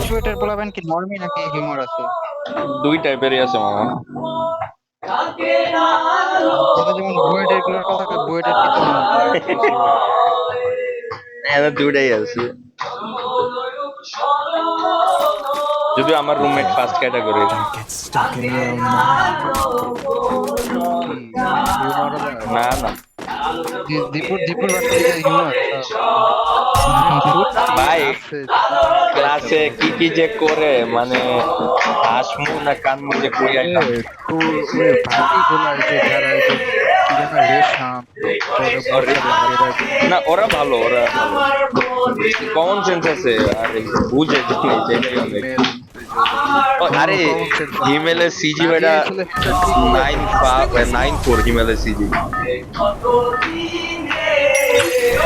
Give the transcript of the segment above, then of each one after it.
চুয়েটের পোলাবেন কি নরমি নাকি হিউমার আছে? দুই টাইপেরই আছে মামা। এটা যেমন বুয়েটের গুলোর কথা বুয়েটের কি তেমন কিছু? হ্যাঁ, দুইটাই আছে। যদিও আমার roommate first category. Don't get stuck in your own mind. কি হিউমার না না দীপুর দীপুর বাসায় যে হিউমার ভাই, ক্লাসে কি কি যে করে, মানে হাসমু না কানমু যে কই আইতাম। ভাবি গুলা যে যারা এই যে কি যেন রেশাম না, ওরা ভালো, ওরা কমন সেন্স আছে আর বুঝে যেটাই অনেক। আরে হিমেলের সিজি বেটা 9.4 হিমেলের সিজি।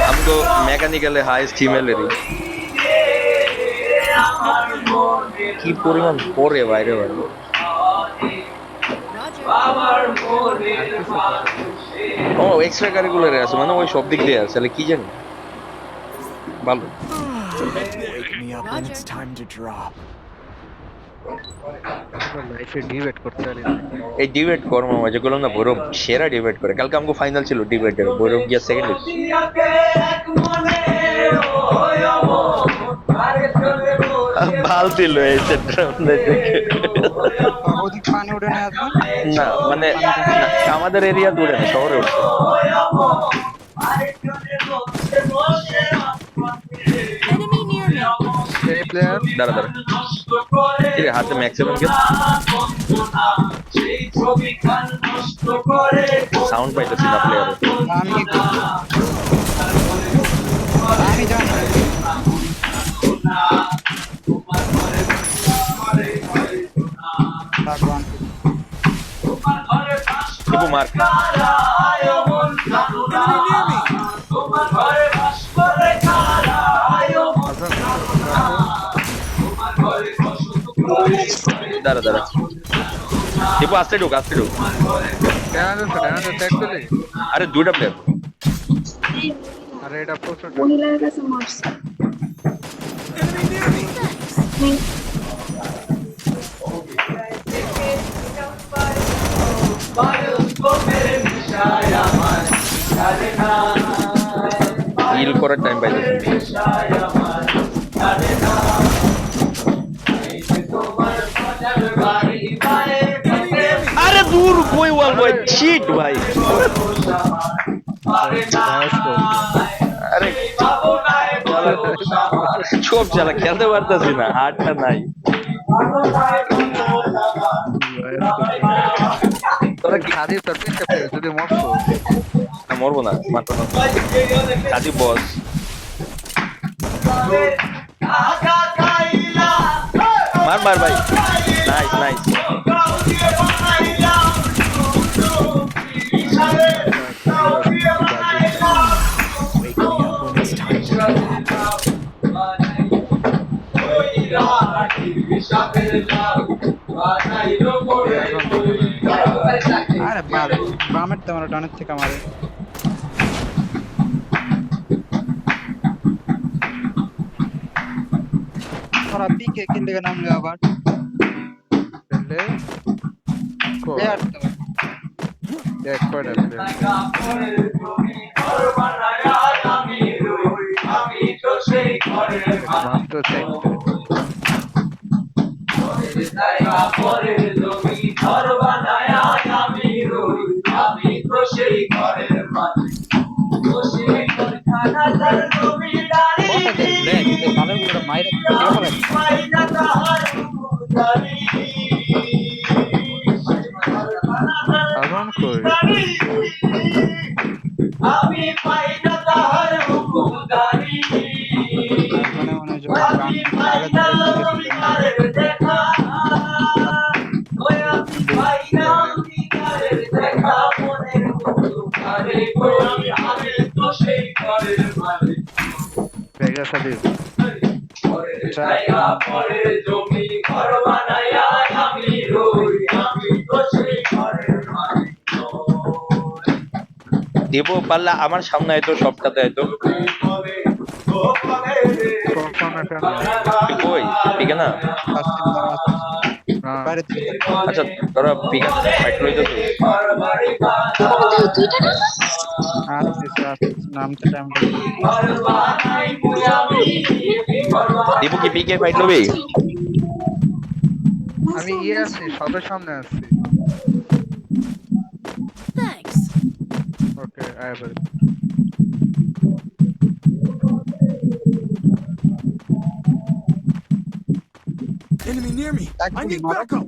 আমি তো মেকানিক্যালে হাইস্ট হিমেলেরই। কি পরিমাণ পরে বাইরে বাইরে। ও এক্সট্রা কারিকুলারে আছে, মানে ওই সব দিক দিয়ে আছে, তাহলে কি জানি ভালো। Wake me up when it's time to drop. লাইফে ডিবেট করতে পারি না। এই ডিবেট কর মামা, যেগুলো না ভৈরব সেরা ডিবেট করে। কালকে আমাকে ফাইনাল ছিল ডিবেটের, ভৈরব গিয়া সেকেন্ড হয়েছে। বালতি লয়েছে ওদিক পানি উঠে না আসবেন না, মানে আমাদের এরিয়া দূরে না, শহরে উঠছে। Enemy near me. এই প্লেয়ার দাঁড়া দাঁড়া, ঠিক আছে, হাতে ম্যাক্সিমাম কে সাউন্ড পাইতেছি না প্লেয়ারে। আমি কি করব? আমি জানি ভগবান টিপু মার। দাঁড়া দাঁড়া, টিপু আস্তে ঢুক, আস্তে ঢুক। আরে দুইটা প্লেয়ার। আরে এটা প্রচুর মহিলার কাছে মারছে। হিল করার টাইম পাইতেছি। আরে দূর কই ওয়াল বয়, শিট ভাই। আরে চোপ চালা, খেলতে পারতাছি না, হাতটা নাই। তোরা কি খাদি তোর পিছে যদি মরছো না, মরবো না, মারতো না। কাজী বস মার মার ভাই, nice nice. Wake me up when it's time to drop. আরে বামের তো আমার ডানের থেকে মারে তোরা পিকে কিল দিকে নামলে আবার পেলে প্লেয়ার তো দেখ কয়টা আমি পাই না তাহার হুকুমদারি, আমি পাই না অধিকারের দেখা, ওই আমি পাই না অধিকারের দেখা, মনের মতো ঘরে আমি তো সেই ঘরের মালিক। পরের জায়গা পরের জমি ঘর বানায়া আমি রই, আমি তো সেই ঘরের মালিক। দেবো পাল্লা আমার সামনে আইতো, সবটাতে আইতো। সামনে সামনে কই পিকে না বাইরে থেকে আচ্ছা তোরা পিকে ফাইট লইতো তুই নামতে টাইম দীপু কি পিকে ফাইট লবি আমি আছি সবার সামনে আছি Thanks. Okay আইবার Enemy near me. I need backup.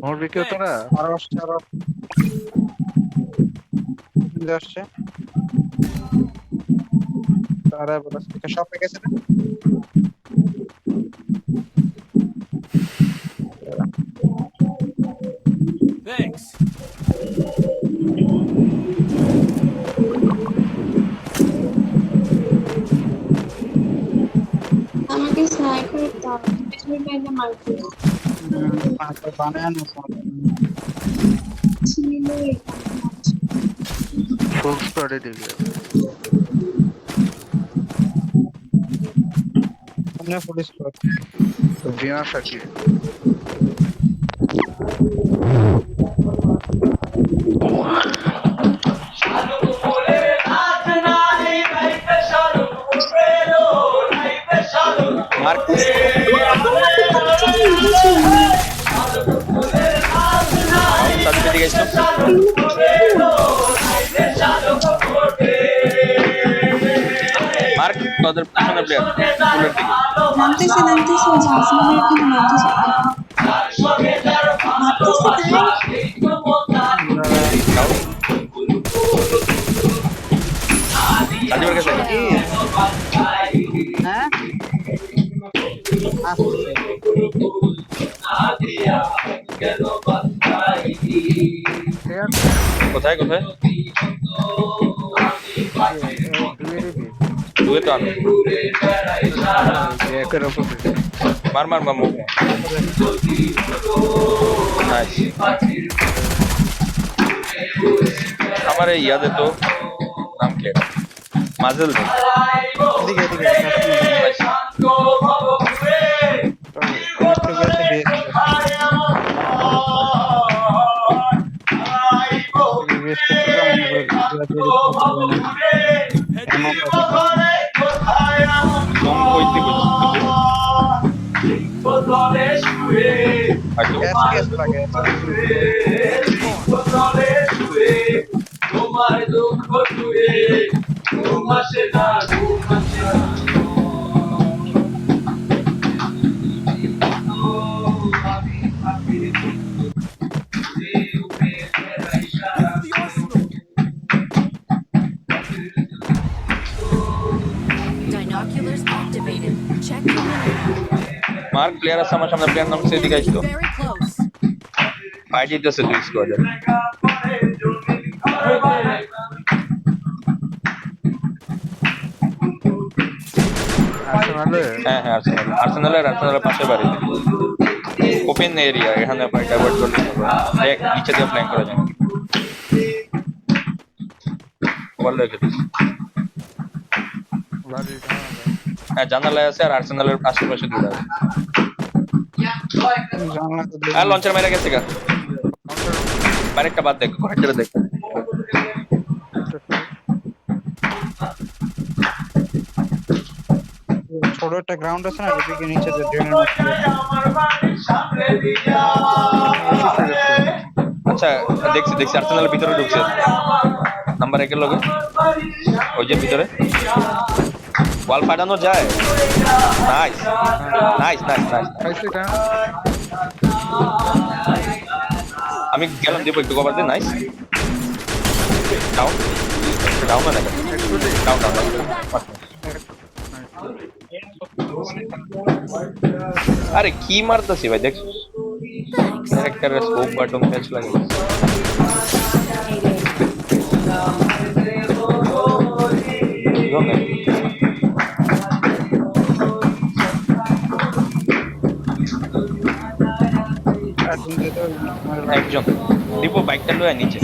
মরবি কেউ তোরা আরো আসছে তারা বলে সব পেয়ে গেছে না Thanks. আমাকে স্নাইপার দাও পিছনে বাইরে মারতে বানানো ছিল ফুল স্কোয়াডে দিবি সামনে পুলিশ স্কোয়াড তো বিনা সাকি মার্ক সাথে দিকে এসো মার্ক তোদের পিছনে প্লেয়ার বুলেট দিকে নামতেছে জাসমিনের এখানে নামতেছে সাজিবার কাছে হ্যাঁ কোথায় কোথায় দুয়ে তো আনো একের অপোজিট মার মার মার মুখ নাইস আমার এই ইয়াদে তো নাম কি মাজেল দে এদিকে কম কইতে বলছি তোমার দুঃখ শুয়ে ঘুমাসে না Binoculars activated. Check the mark player আছে আমার সামনে প্লেয়ার নাম সেদিকে আসতো Very close. ফাইট দিতেছে দুই স্কোয়াডে আর্সেনালে হ্যাঁ হ্যাঁ আর্সেনালের পাশে বাড়ি ওপেন এরিয়া এখানে ফাইট অ্যাভয়েড করতে হবে দেখ নিচে দিয়ে প্ল্যান করা যায় ওভার লেগে বাড়ি হ্যাঁ জানালায় আছে আর আর্সেনালের আশেপাশে দূরে আছে আর লঞ্চার মেরে গেছে গা আরেকটা বাদ দেখ ঘরটা দেখ ছোট একটা গ্রাউন্ড আছে না এদিকে নিচে যে ড্রেনের মধ্যে আচ্ছা দেখছি আর্সেনালের ভিতরে ঢুকছে নাম্বার 1 এর লগে ওই যে ভিতরে ওয়াল ফাটানো যায় নাইস খাইছে কা আমি গেলাম দিব একটু কভার দে নাইস ডাউন না ডাউন আরে কি মারতাছি ভাই দেখ একটা স্কোপ বাটন ম্যাচ লাগে একজন দীপু বাইকটা লয়ে নিচে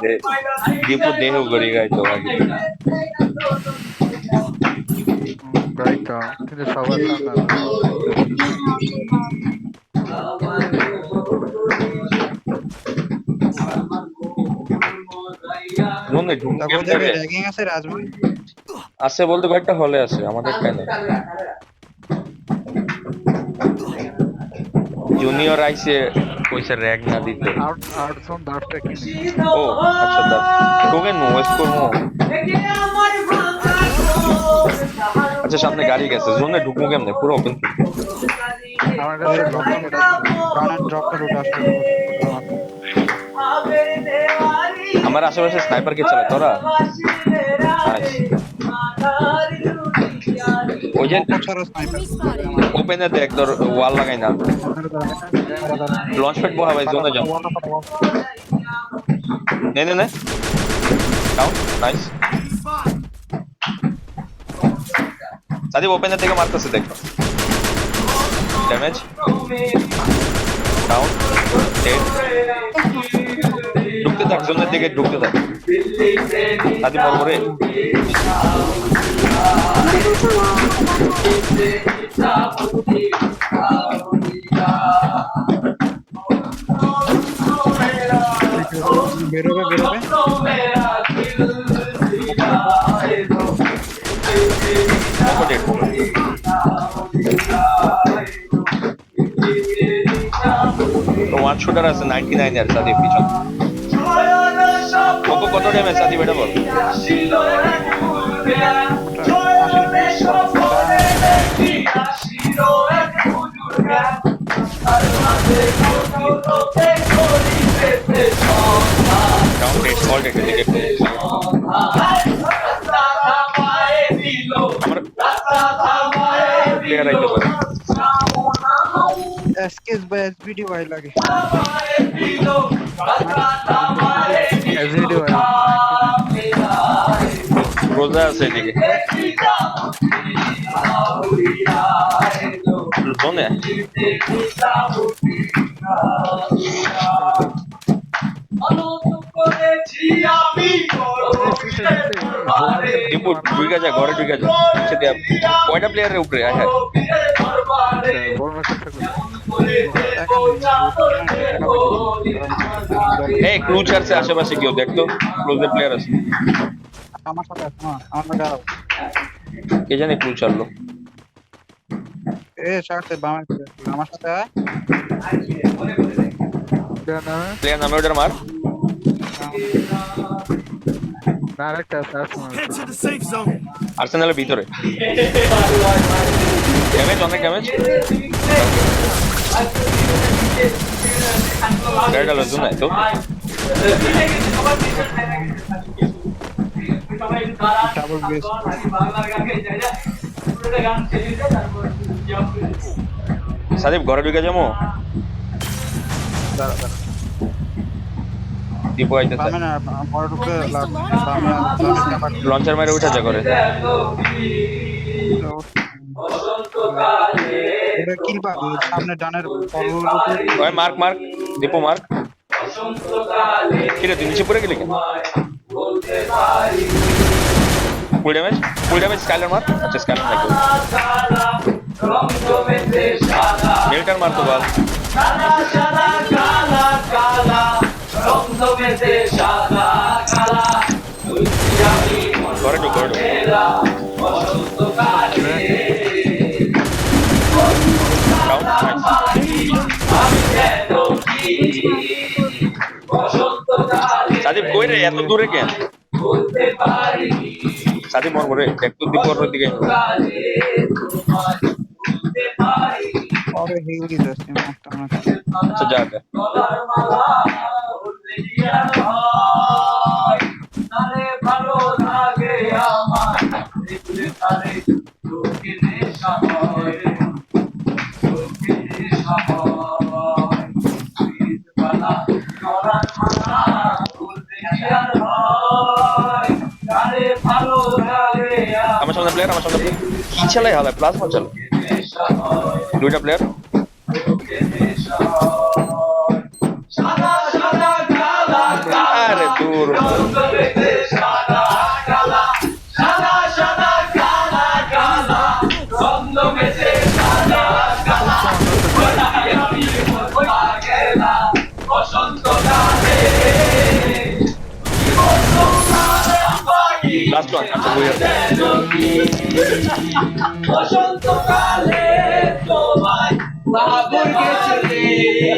যে দীপু দেহ গড়ি গাইতো আগে গাইতো কিন্তু সবার সামনে না। মনে ঢুকে তারপর যাবে র্যাগিং আছে রাজমহল আছে বলতে কয়েকটা হলে আছে আমাদের কেন জুনিয়র আইসে কইছে র‍্যাগ না দিতে আউটসোন দাঁড়টা কিনে ও আচ্ছা দা টোকেন মো ওয়েস্ট করবো আচ্ছা সামনে গাড়ি গেছে জোনে ঢুকবো কেমনে পুরো ওপেন আমার কাছে লঙ্কা আছে রানার ড্রপটা রুট আসবে আমার আশেপাশে স্নাইপার কে চালায় তোরা ওই যে ছাড়া স্নাইপার Enemy spotted. ওপেনে দেখ তোর ওয়াল লাগাই না লঞ্চ প্যাড বহা ভাই জোনে যাও নে নে নে ডাউন নাইস সাদিব ওপেনে থেকে মারতেছে দেখো ড্যামেজ ডাউন ডেড ঢুকতে থাক জোনের দিকে ঢুকতে থাক সাদিব মরমরে বেরোবে ওয়ান শুটার আছে 99 এর সাথে পিছন কত ড্যামেজ সাথে বেটা বল ডাউন ডেড অল ডেড দিকে আমার প্লেয়ার আইতে পারে এসকেস বা এসবিডি ওয়াই লাগে এসভিডি রোজা আছে এদিকে জোনে দীপু ঢুকে যা ঘরে ঢুকে যা কয়টা প্লেয়ারের উপরে হ্যাঁ বড় চেষ্টা করি এই ক্রুচারসে আশেপাশে কেউ দেখতো ক্লোজের প্লেয়ার আছে আমার সাথে আছে না আমার দাঁড়াও কে জানে ক্রুচারলো এ সাথে বামে আমার সাথে আয় প্লেয়ার নামে ওটার মার ডাইরেক্ট আছে Head to the safe zone. আর্সেনালের ভিতরে ড্যামেজ অনেক ড্যামেজ গাড়িটা লজ্জন নাই তো ডাবল বেস সাদীপ ঘরে ঢুকে যাবো দীপু আইতেছে বামে না বড় ঢুকে বামে লঞ্চার মেরে উঠে যা করে এটা কিল পাবে সামনে ডানের পর্বতের উপরে ওই মার্ক মার্ক দীপু মার্ক কিরে তুই নিচে পড়ে গেলি কেন ফুল ড্যামেজ স্কাইলার মার আচ্ছা স্কাইলার নাই মিল্টার মার তো বল ঘরে ঢুক সাদীপ কই রে এত দূরে কেন সাদীপ মরবো রে একটু দীপর দিকে পরে হিউরি যাচ্ছে একটা না আচ্ছা যা যা আমার সামনে প্লেয়ার কি চালাই হবে প্লাজমা চলো দুইটা প্লেয়ার আরে প্রচুর সাদা কালা সাদা সাদা কালা কালা ছন্দ মেতে সাদা কালা গোলাপি আমি মরবা গেলা বসন্ত কালে লাস্ট ওয়ান আচ্ছা বই আছে বসন্ত কালে তোমায় বাবুর গেছে